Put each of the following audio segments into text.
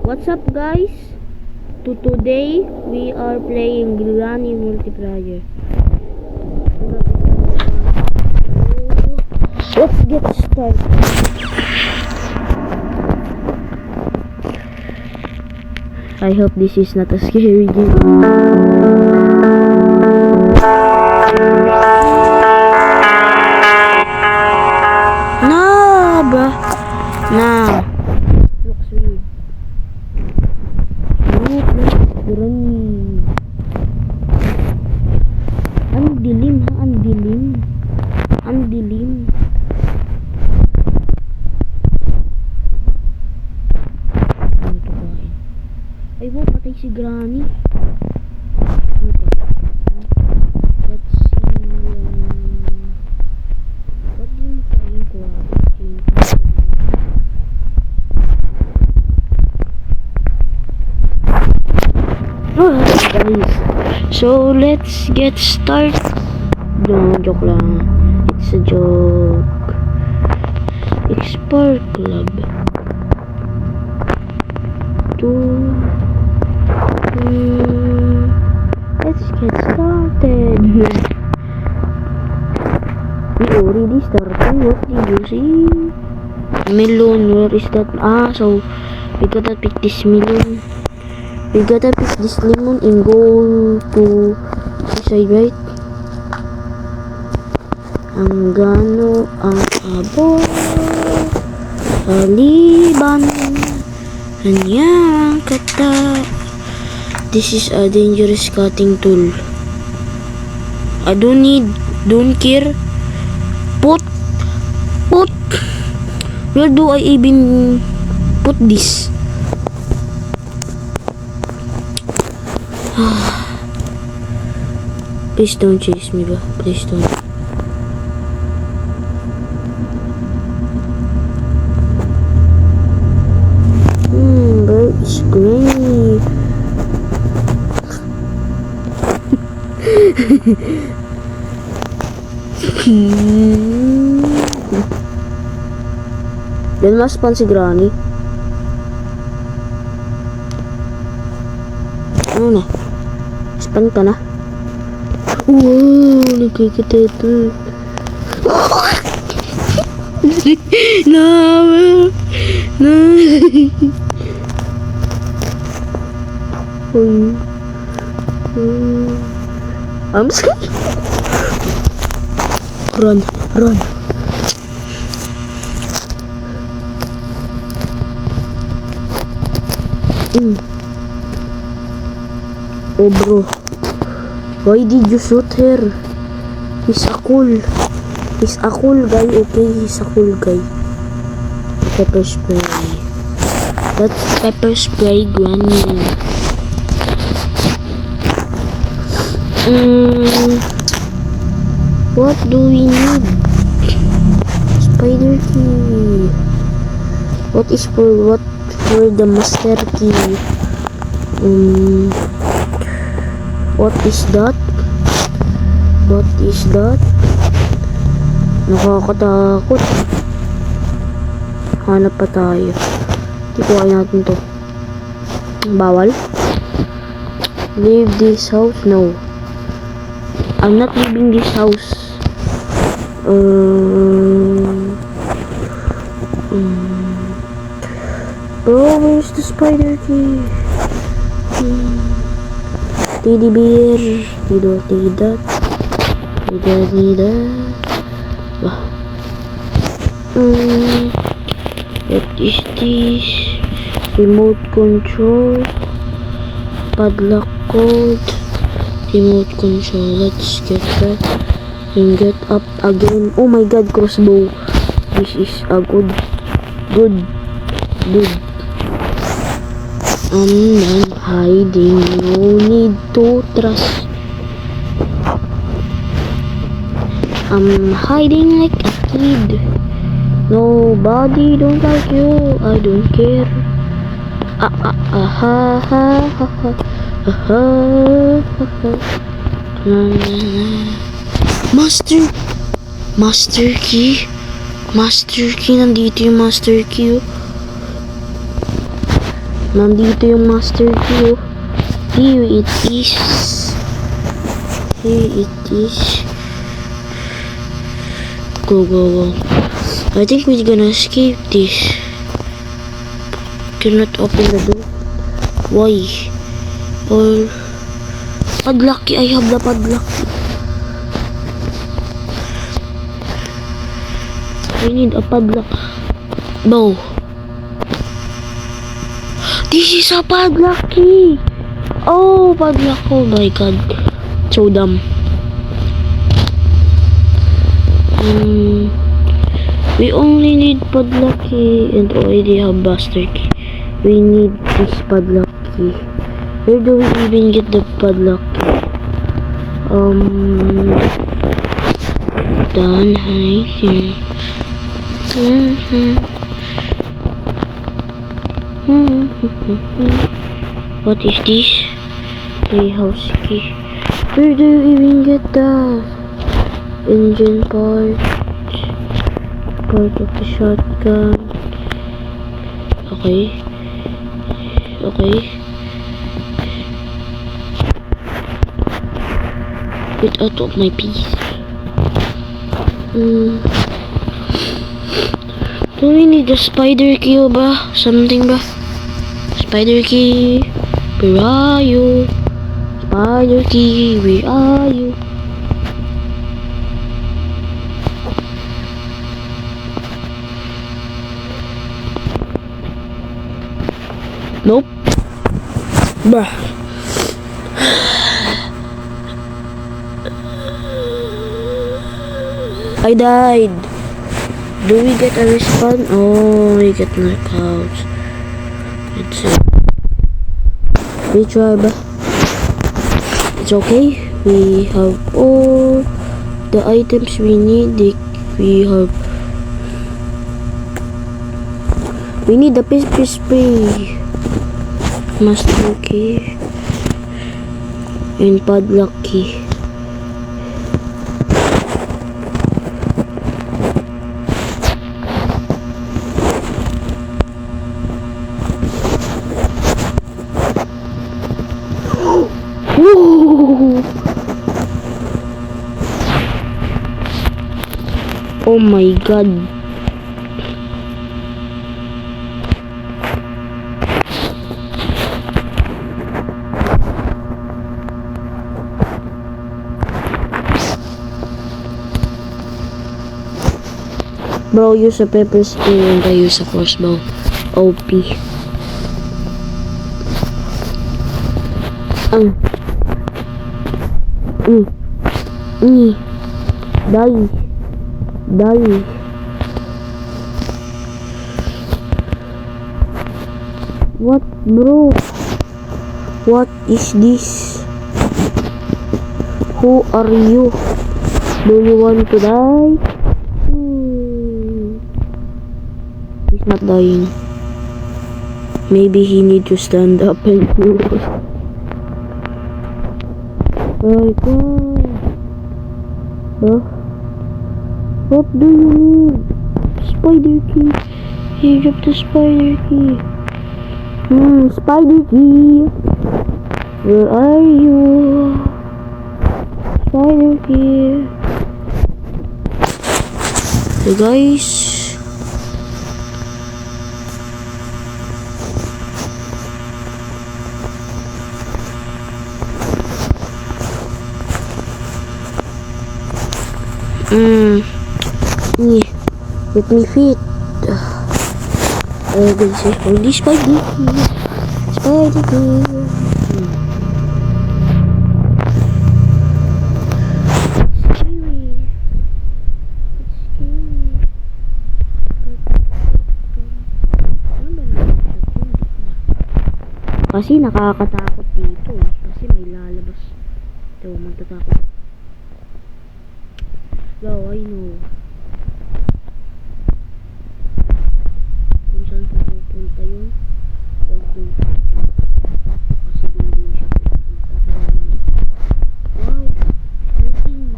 What's up guys? Today we are playing Granny multiplayer. Let's get started. I hope this is not a scary game. No, bruh. Nah. Looks weird. Look, Granny. Ang dilim ha, ang dilim. Ang dilim. Ano to ba? Ay, wow, patay si Granny. Ano to? Let's see. What do you think? Guys, so let's get started. No, joke lang. It's a joke. Explore Club. Let's get started. We already started. What did you see? Melon, where is that? So we gotta pick this melon. We gotta pick this lemon and go to this side, right? Ang gano ang abo Taliban Anyang kata. This is a dangerous cutting tool. I don't care. Put where do I even put this? Please don't chase me, ba? Please don't. Where is Granny? Dan mas pan si Granny. Ano na? Span ka na? Wow, nagkikita ito. No. I'm scared. Run. Oh bro, why did you shoot her? He's a cool guy, okay? He's a cool guy. Pepper spray. That's pepper spray, Granny. What do we need? Spider key. What for the master key? What is that? Nakakatakot. Hanap pa tayo. Tikuha natin to. Bawal? Leave this house? No. I'm not leaving this house. Bro, where's the spider key? Teddy bear. Tidak. What is this? Remote control. Padlock code. Remote control. Let's get that and get up again. Oh my god, crossbow. This is a good. I'm hiding. No need to trust. I'm hiding like a kid. Nobody don't like you. I don't care. Master key. Nandito yung master key. Nandito yung master key, oh. Here it is. Here it is. Go, go, go. I think we're gonna escape this. Cannot open the door. Why? Or padlock key. I have the padlock key. I need a padlock. No. This is a padlock key. Oh, padlock. Oh my god. So dumb. We only need padlock key and already have master key. We need this padlock key. Where do we even get the padlock key? Down here. What is this? Playhouse key. Where do you even get that? Engine part of the shotgun. Okay. Get out of my piece. Do we need a spider key ba? Something ba? Spider key. Where are you? Spider key, where are you? Nope. Bruh. I died. Do we get a respawn? Oh, we get knockouts. Let's see. We try, but it's okay. We have all the items we need. We need the pepper spray, master key, and padlock key. Oh my god. Bro, use a pepper spray and I use a crossbow. OP. Die. What, bro? What is this? Who are you? Do you want to die? He's not dying. Maybe he need to stand up and do it. Oh god. Huh? What do you need? Spider key. He dropped the spider key. Spider key. Where are you? Spider key. So guys. Let me fit. Let's see. Holy spider key. Spider key. Kasi nakakatakot dito eh. Kasi may lalabas. Ito, magtatakot. Wow, I know. Kung saan pupunta yun? Huwag doon pupunta. Kasi doon din siya pupunta. Wow, looking.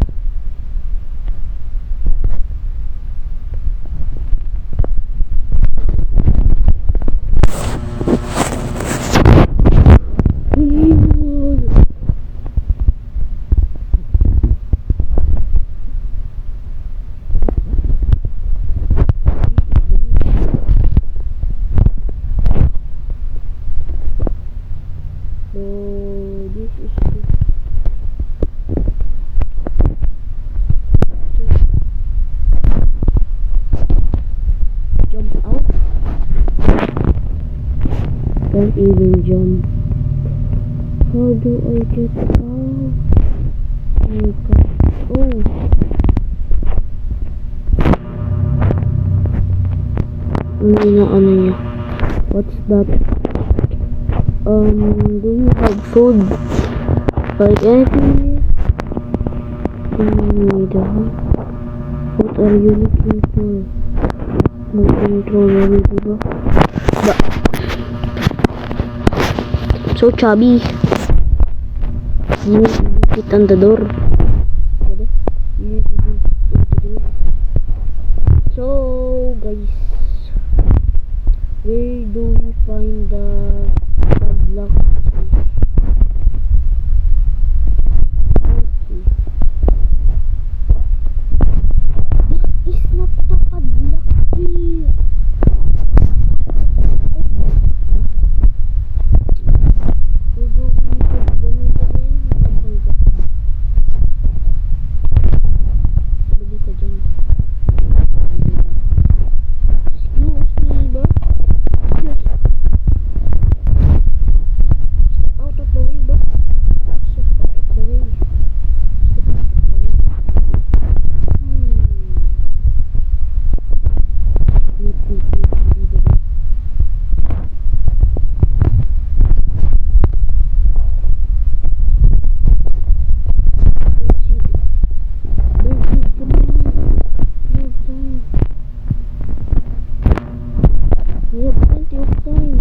Can't even jump. How do I get out? Oh my god. Oh. Ano niya? What's that? Do you have food? Like anything here? What are you looking for? No controller, diba? So chubby. You need to fit on the door. You need to fit on the door. So guys, where do we find the padlock? Okay. That is not the padlock key. Where do we put them again? I forgot. Bali ka dyan. Excuse me ba? Step out of the way ba? Step out of the way. Step out of the way. We have plenty of time.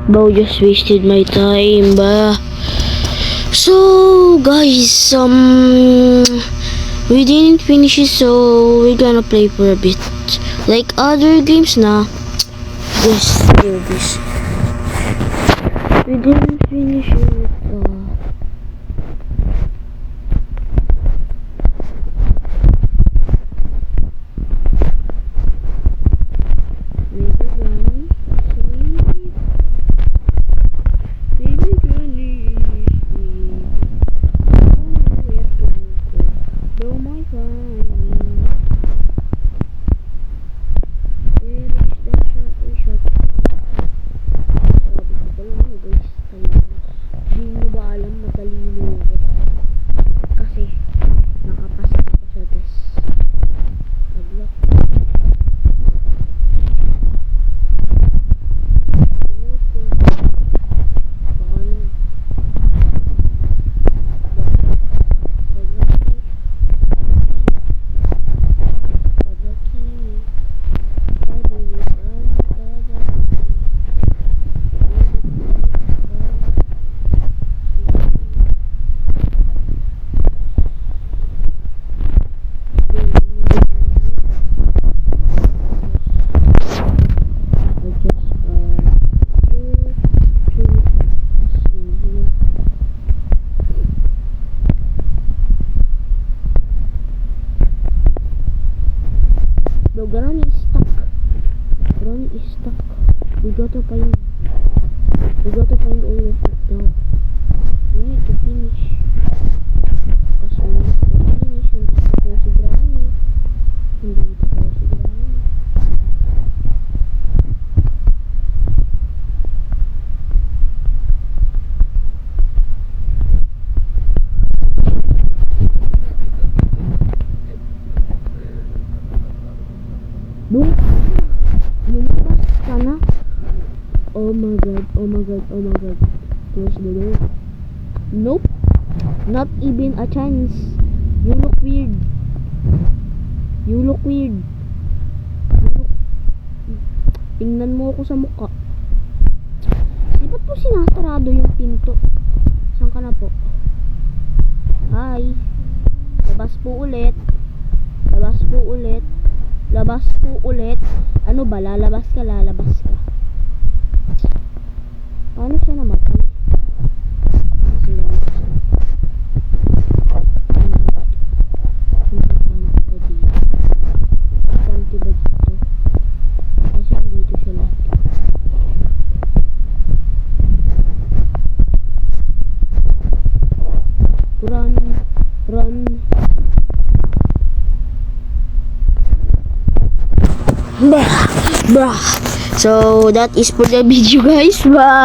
Bro, just wasted my time ba. So guys, we didn't finish it, so we're gonna play for a bit like other games na. Just do this. We didn't finish it. Granny is stuck. Granny is stuck. We gotta find all of it now. We need to finish. Because we need to finish. Hindi ko si Granny. Hindi ko si Granny. Lumabas ka na. Oh my god, oh my god, oh my god. Close the door. Nope. Not even a chance. You look weird. You look weird. Tingnan mo ako sa mukha. Ba't po sinasarado yung pinto? Saan ka na po? Hi. Labas po ulit. Labas po ulit. Labas po ulit. Ano ba? Lalabas ka. Paano siya namatay? Kasi importante ba dito? Kasi dito siya lahat. Run. Bruh. So that is for the video, guys. Bye.